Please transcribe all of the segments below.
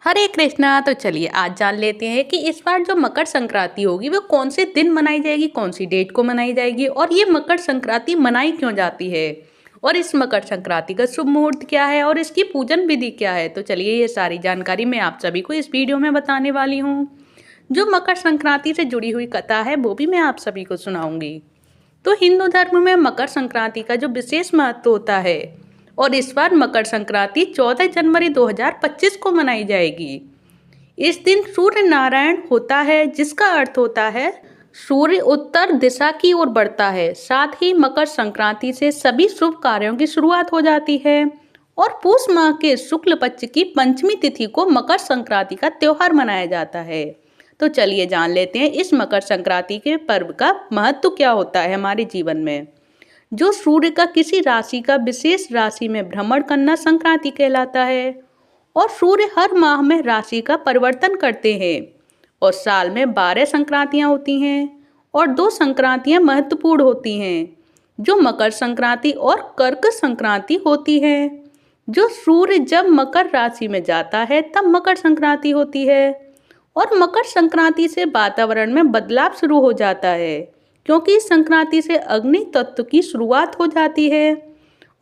हरे कृष्णा। तो चलिए आज जान लेते हैं कि इस बार जो मकर संक्रांति होगी वो कौन से दिन मनाई जाएगी, कौन सी डेट को मनाई जाएगी और ये मकर संक्रांति मनाई क्यों जाती है और इस मकर संक्रांति का शुभ मुहूर्त क्या है और इसकी पूजन विधि क्या है। तो चलिए ये सारी जानकारी मैं आप सभी को इस वीडियो में बताने वाली हूँ। जो मकर संक्रांति से जुड़ी हुई कथा है वो भी मैं आप सभी को सुनाऊंगी। तो हिंदू धर्म में मकर संक्रांति का जो विशेष महत्व होता है और इस बार मकर संक्रांति 14 जनवरी 2025 को मनाई जाएगी। इस दिन सूर्य नारायण होता है जिसका अर्थ होता है सूर्य उत्तर दिशा की ओर बढ़ता है। साथ ही मकर संक्रांति से सभी शुभ कार्यों की शुरुआत हो जाती है और पूष माह के शुक्ल पक्ष की पंचमी तिथि को मकर संक्रांति का त्योहार मनाया जाता है। तो चलिए जान लेते हैं इस मकर संक्रांति के पर्व का महत्व क्या होता है हमारे जीवन में। जो सूर्य का किसी राशि का विशेष राशि में भ्रमण करना संक्रांति कहलाता है और सूर्य हर माह में राशि का परिवर्तन करते हैं और साल में 12 संक्रांतियां होती हैं और 2 संक्रांतियां महत्वपूर्ण होती हैं जो मकर संक्रांति और कर्क संक्रांति होती है। जो सूर्य जब मकर राशि में जाता है तब मकर संक्रांति होती है और मकर संक्रांति से वातावरण में बदलाव शुरू हो जाता है क्योंकि इस संक्रांति से अग्नि तत्व की शुरुआत हो जाती है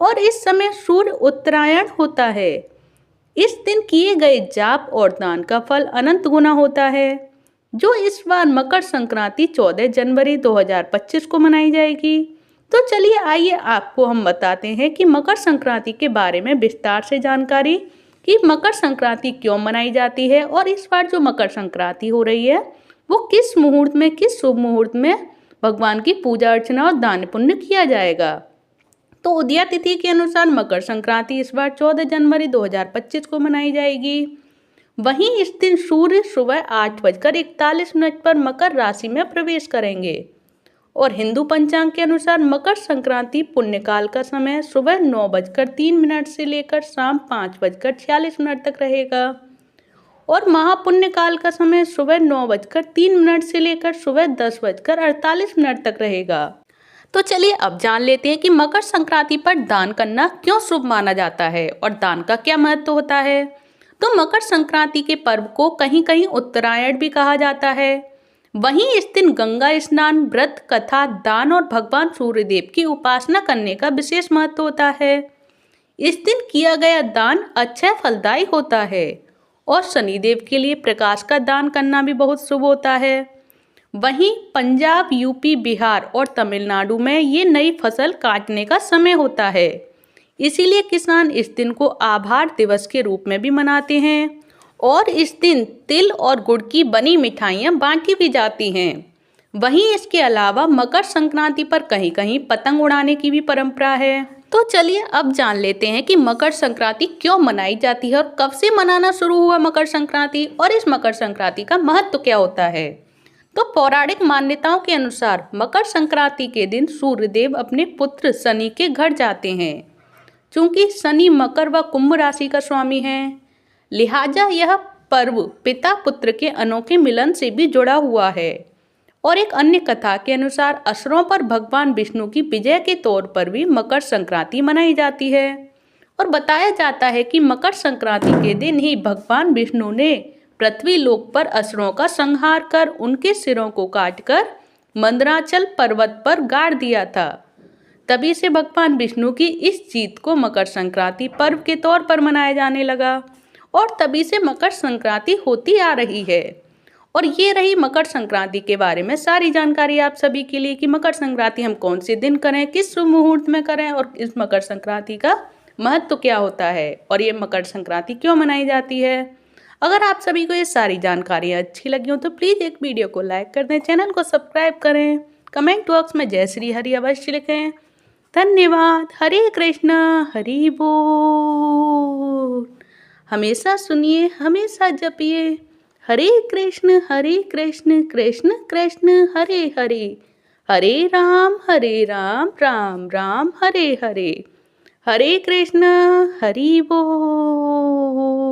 और इस समय सूर्य उत्तरायण होता है। इस दिन किए गए जाप और दान का फल अनंत गुना होता है। जो इस बार मकर संक्रांति 14 जनवरी 2025 को मनाई जाएगी। तो चलिए आइए आपको हम बताते हैं कि मकर संक्रांति के बारे में विस्तार से जानकारी कि मकर संक्रांति क्यों मनाई जाती है और इस बार जो मकर संक्रांति हो रही है वो किस मुहूर्त में, किस शुभ मुहूर्त में भगवान की पूजा अर्चना और दान पुण्य किया जाएगा। तो उदया तिथि के अनुसार मकर संक्रांति इस बार 14 जनवरी 2025 को मनाई जाएगी। वहीं इस दिन सूर्य सुबह 8:41 पर मकर राशि में प्रवेश करेंगे और हिंदू पंचांग के अनुसार मकर संक्रांति पुण्यकाल का समय सुबह 9:03 से लेकर शाम 5:46 तक रहेगा और महापुण्य काल का समय सुबह 9:03 से लेकर सुबह 10:48 तक रहेगा। तो चलिए अब जान लेते हैं कि मकर संक्रांति पर दान करना क्यों शुभ माना जाता है और दान का क्या महत्व होता है। तो मकर संक्रांति के पर्व को कहीं कहीं उत्तरायण भी कहा जाता है। वहीं इस दिन गंगा स्नान, व्रत, कथा, दान और भगवान सूर्यदेव की उपासना करने का विशेष महत्व होता है। इस दिन किया गया दान अक्षय फलदायी होता है और शनिदेव के लिए प्रकाश का दान करना भी बहुत शुभ होता है। वहीं पंजाब, यूपी, बिहार और तमिलनाडु में ये नई फसल काटने का समय होता है, इसीलिए किसान इस दिन को आभार दिवस के रूप में भी मनाते हैं और इस दिन तिल और गुड़ की बनी मिठाइयाँ बांटी भी जाती हैं। वहीं इसके अलावा मकर संक्रांति पर कहीं कहीं पतंग उड़ाने की भी परंपरा है। तो चलिए अब जान लेते हैं कि मकर संक्रांति क्यों मनाई जाती है और कब से मनाना शुरू हुआ मकर संक्रांति और इस मकर संक्रांति का महत्व क्या होता है। तो पौराणिक मान्यताओं के अनुसार मकर संक्रांति के दिन सूर्यदेव अपने पुत्र शनि के घर जाते हैं। चूंकि शनि मकर व कुंभ राशि का स्वामी है, लिहाजा यह पर्व पिता पुत्र के अनोखे मिलन से भी जुड़ा हुआ है। और एक अन्य कथा के अनुसार असुरों पर भगवान विष्णु की विजय के तौर पर भी मकर संक्रांति मनाई जाती है और बताया जाता है कि मकर संक्रांति के दिन ही भगवान विष्णु ने पृथ्वी लोक पर असुरों का संहार कर उनके सिरों को काटकर मंदराचल पर्वत पर गाड़ दिया था। तभी से भगवान विष्णु की इस जीत को मकर संक्रांति पर्व के तौर पर मनाया जाने लगा और तभी से मकर संक्रांति होती आ रही है। और ये रही मकर संक्रांति के बारे में सारी जानकारी आप सभी के लिए कि मकर संक्रांति हम कौन से दिन करें, किस शुभ मुहूर्त में करें और इस मकर संक्रांति का महत्व क्या होता है और ये मकर संक्रांति क्यों मनाई जाती है। अगर आप सभी को ये सारी जानकारियाँ अच्छी लगी हो तो प्लीज़ एक वीडियो को लाइक कर दें, चैनल को सब्सक्राइब करें, कमेंट बॉक्स में जय श्री हरि अवश्य लिखें। धन्यवाद। हरे कृष्ण हरि बोल। हमेशा सुनिए, हमेशा जपिए। हरे कृष्ण कृष्ण कृष्ण हरे हरे, हरे राम राम राम हरे हरे। हरे कृष्ण हरि बोल।